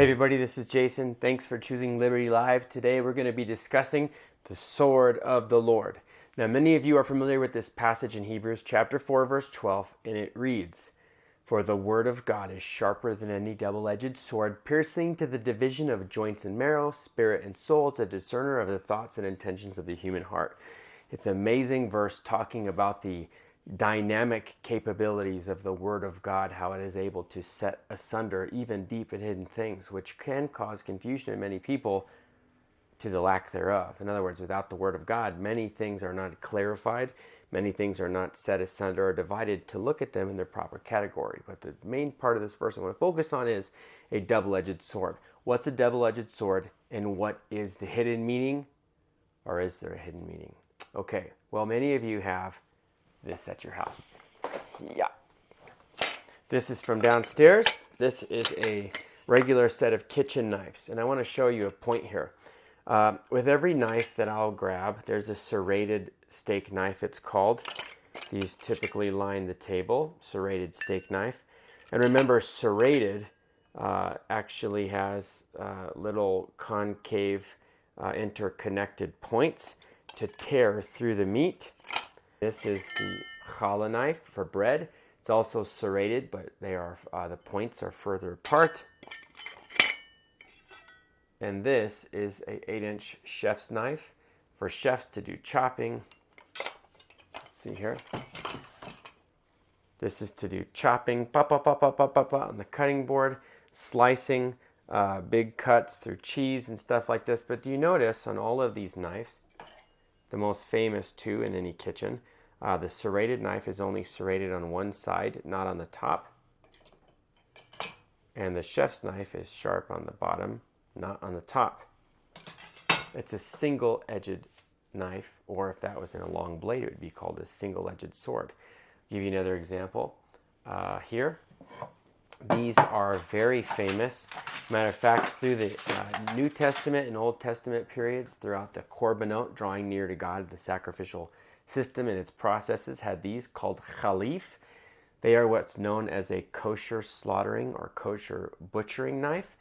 everybody, this is Jason. Thanks for choosing Liberty Live. Today we're going to be discussing the sword of the Lord. Now, many of you are familiar with this passage in Hebrews chapter 4, verse 12, and it reads, "For the word of God is sharper than any double-edged sword, piercing to the division of joints and marrow, spirit and soul, it's a discerner of the thoughts and intentions of the human heart." It's an amazing verse talking about the dynamic capabilities of the Word of God, how it is able to set asunder even deep and hidden things, which can cause confusion in many people to the lack thereof. In other words, without the Word of God, many things are not clarified, many things are not set asunder or divided to look at them in their proper category. But the main part of this verse I want to focus on is a double-edged sword. What's a double-edged sword, and what is the hidden meaning, or is there a hidden meaning? Okay, well, many of you have this at your house. Yeah. This is from downstairs. This is a regular set of kitchen knives, and I want to show you a point here. With every knife that I'll grab, there's a serrated steak knife, it's called. These typically line the table, serrated steak knife. And remember, serrated actually has little concave interconnected points to tear through the meat. This is the challah knife for bread. It's also serrated, but they are the points are further apart. And this is a 8-inch chef's knife for chefs to do chopping. Let's see here. This is to do chopping, on the cutting board, slicing, big cuts through cheese and stuff like this. But do you notice on all of these knives, the most famous two in any kitchen, the serrated knife is only serrated on one side, not on the top. And the chef's knife is sharp on the bottom, not on the top. It's a single-edged knife, or if that was in a long blade, it would be called a single-edged sword. I'll give you another example here. These are very famous. Matter of fact, through the New Testament and Old Testament periods, throughout the Korbanot, drawing near to God, the sacrificial system and its processes had these called chalif. They are what's known as a kosher slaughtering or kosher butchering knife,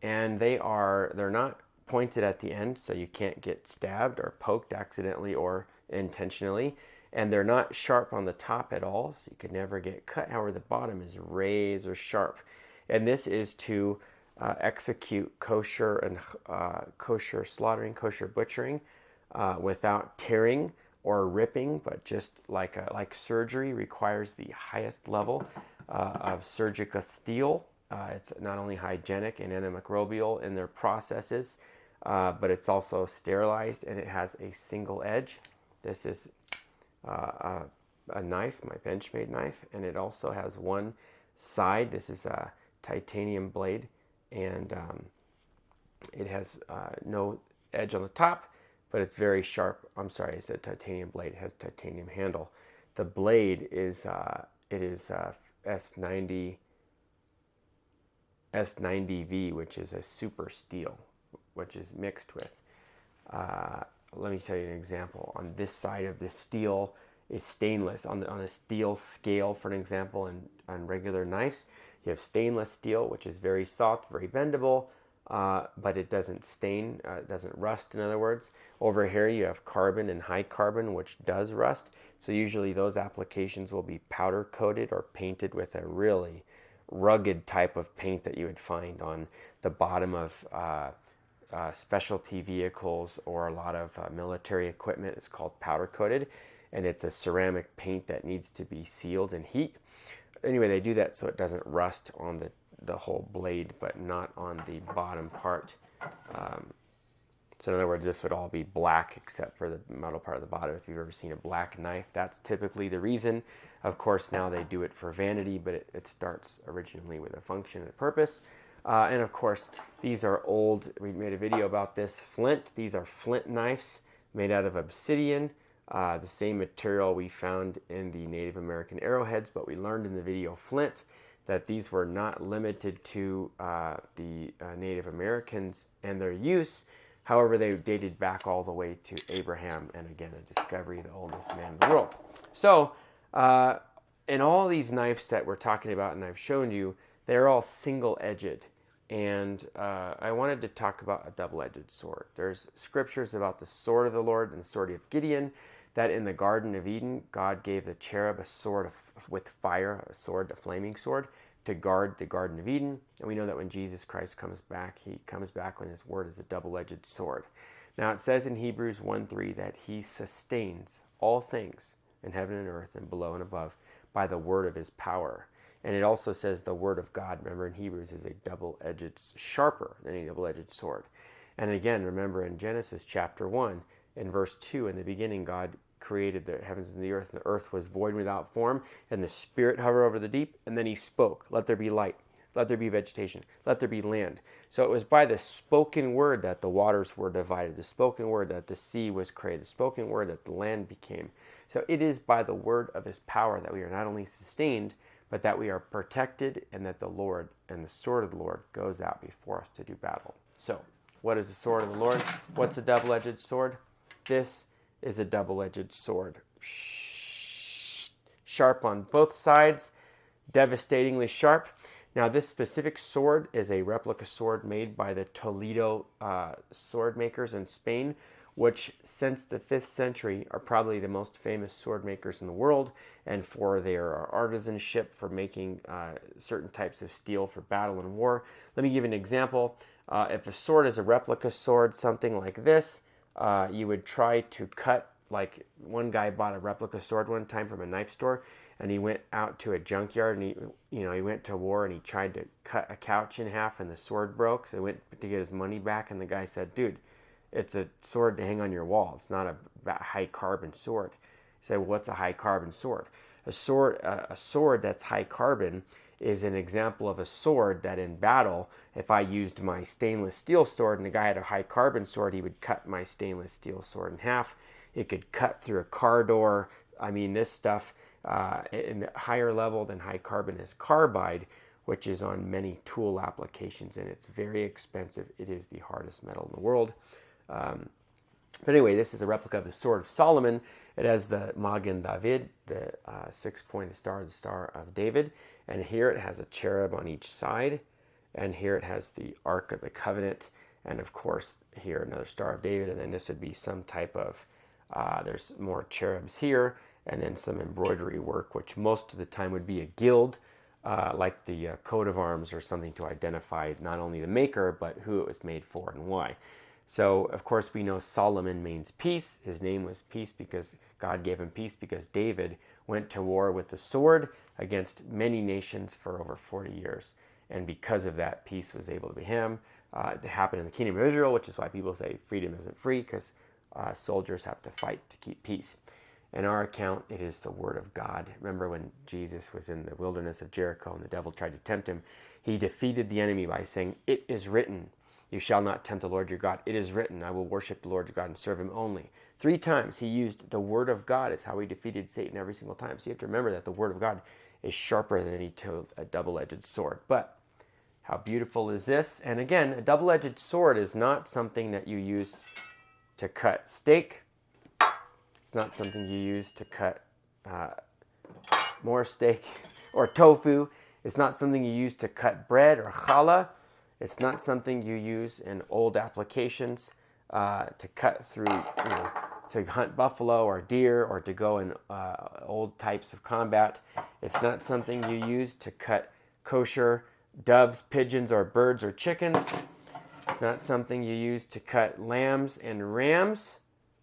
and they're not pointed at the end, so you can't get stabbed or poked accidentally or intentionally. And they're not sharp on the top at all, so you could never get cut. However, the bottom is razor sharp. And this is to execute kosher and kosher slaughtering, kosher butchering without tearing or ripping, but just like surgery requires the highest level of surgical steel. It's not only hygienic and antimicrobial in their processes, but it's also sterilized, and it has a single edge. This is a knife, my Benchmade knife, and it also has one side. This is a titanium blade, and it has no edge on the top, but it's very sharp. I'm sorry, I said titanium blade. It has titanium handle. The blade is S90V, which is a super steel, which is mixed with let me tell you an example. On this side of the steel is stainless. On a steel scale, for an example, on regular knives, you have stainless steel, which is very soft, very bendable, but it doesn't stain, it doesn't rust, in other words. Over here, you have carbon and high carbon, which does rust. So usually those applications will be powder coated or painted with a really rugged type of paint that you would find on the bottom of specialty vehicles or a lot of military equipment. Is called powder coated, and it's a ceramic paint that needs to be sealed in heat. Anyway, they do that so it doesn't rust on the whole blade, but not on the bottom part. So in other words, this would all be black except for the metal part of the bottom. If you've ever seen a black knife, that's typically the reason. Of course, now they do it for vanity, but it starts originally with a function and a purpose. And of course, these are old, we made a video about this, flint. These are flint knives made out of obsidian, the same material we found in the Native American arrowheads, but we learned in the video flint that these were not limited to the Native Americans and their use. However, they dated back all the way to Abraham, and again, a discovery, the oldest man in the world. So, in all these knives that we're talking about and I've shown you, they're all single-edged. and I wanted to talk about a double-edged sword. There's scriptures about the sword of the Lord and the sword of Gideon, that in the Garden of Eden, God gave the cherub a sword with fire, a flaming sword, to guard the Garden of Eden. And we know that when Jesus Christ comes back, he comes back when his word is a double-edged sword. Now it says in Hebrews 1:3 that he sustains all things in heaven and earth and below and above by the word of his power. And it also says the word of God, remember in Hebrews, is a double-edged, sharper than a double-edged sword. And again, remember in Genesis chapter 1, in verse 2, in the beginning, God created the heavens and the earth was void without form, and the Spirit hovered over the deep, and then he spoke, let there be light, let there be vegetation, let there be land. So it was by the spoken word that the waters were divided, the spoken word that the sea was created, the spoken word that the land became. So it is by the word of his power that we are not only sustained, but that we are protected, and that the Lord and the sword of the Lord goes out before us to do battle. So, what is the sword of the Lord? What's a double-edged sword? This is a double-edged sword. Sharp on both sides, devastatingly sharp. Now, this specific sword is a replica sword made by the Toledo sword makers in Spain, which since the 5th century are probably the most famous sword makers in the world, and for their artisanship for making certain types of steel for battle and war. Let me give you an example. If a sword is a replica sword, something like this, you would try to cut, like one guy bought a replica sword one time from a knife store, and he went out to a junkyard, and he went to war, and he tried to cut a couch in half, and the sword broke, so he went to get his money back, and the guy said, dude, it's a sword to hang on your wall. It's not a high carbon sword. He said, well, what's a high carbon sword? A sword that's high carbon is an example of a sword that in battle, if I used my stainless steel sword and the guy had a high carbon sword, he would cut my stainless steel sword in half. It could cut through a car door. I mean, this stuff in the higher level than high carbon is carbide, which is on many tool applications, and it's very expensive. It is the hardest metal in the world. But anyway, this is a replica of the Sword of Solomon. It has the Magen David, the six-pointed star, the Star of David. And here it has a cherub on each side. And here it has the Ark of the Covenant. And of course, here another Star of David. And then this would be some type of, there's more cherubs here. And then some embroidery work, which most of the time would be a guild, like the coat of arms or something to identify not only the maker, but who it was made for and why. So, of course, we know Solomon means peace. His name was peace because God gave him peace, because David went to war with the sword against many nations for over 40 years. And because of that, peace was able to be him. It happened in the kingdom of Israel, which is why people say freedom isn't free, because soldiers have to fight to keep peace. In our account, it is the word of God. Remember when Jesus was in the wilderness of Jericho and the devil tried to tempt him, he defeated the enemy by saying, "It is written, you shall not tempt the Lord your God. It is written, I will worship the Lord your God and serve him only." 3 times he used the word of God as how he defeated Satan every single time. So you have to remember that the word of God is sharper than a double-edged sword. But how beautiful is this? And again, a double-edged sword is not something that you use to cut steak. It's not something you use to cut more steak or tofu. It's not something you use to cut bread or challah. It's not something you use in old applications to cut through, to hunt buffalo or deer, or to go in old types of combat. It's not something you use to cut kosher doves, pigeons, or birds or chickens. It's not something you use to cut lambs and rams.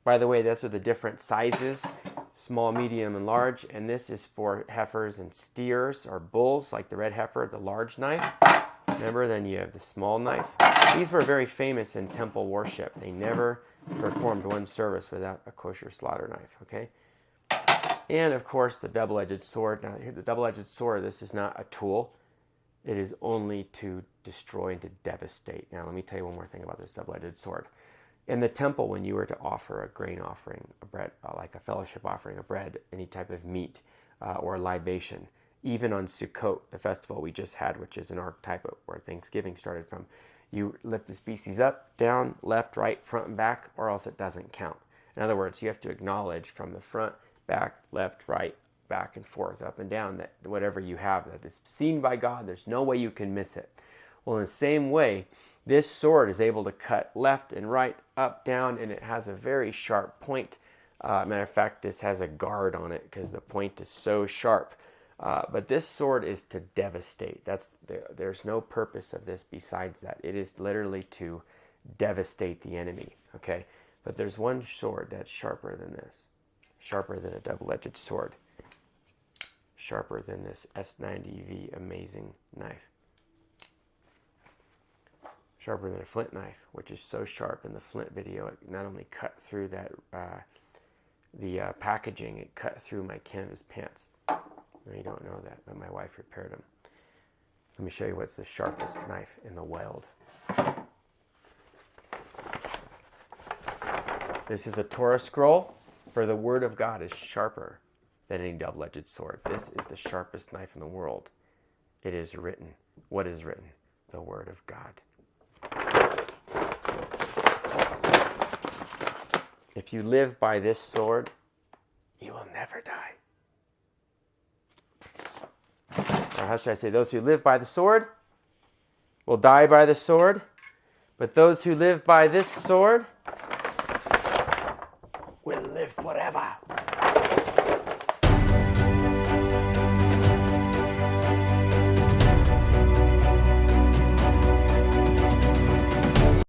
By the way, those are the different sizes, small, medium, and large. And this is for heifers and steers or bulls, like the red heifer, the large knife. Remember, then you have the small knife. These were very famous in temple worship. They never performed one service without a kosher slaughter knife, okay? And, of course, the double-edged sword. Now, here, the double-edged sword, this is not a tool. It is only to destroy and to devastate. Now, let me tell you one more thing about this double-edged sword. In the temple, when you were to offer a grain offering, a bread, like a fellowship offering, a bread, any type of meat, or a libation, even on Sukkot, the festival we just had, which is an archetype of where Thanksgiving started from, you lift the species up, down, left, right, front, and back, or else it doesn't count. In other words, you have to acknowledge from the front, back, left, right, back and forth, up and down, that whatever you have that is seen by God, there's no way you can miss it. Well, in the same way, this sword is able to cut left and right, up, down, and it has a very sharp point. Matter of fact, this has a guard on it because the point is so sharp. But this sword is to devastate. There's no purpose of this besides that. It is literally to devastate the enemy. Okay, but there's one sword that's sharper than this, sharper than a double-edged sword, sharper than this S90V amazing knife, sharper than a flint knife, which is so sharp in the flint video. It not only cut through that the packaging, it cut through my canvas pants. Now, you don't know that, but my wife repaired them. Let me show you what's the sharpest knife in the world. This is a Torah scroll, for the word of God is sharper than any double-edged sword. This is the sharpest knife in the world. It is written. What is written? The word of God. If you live by this sword, you will never die. Or how should I say? Those who live by the sword will die by the sword, but those who live by this sword will live forever.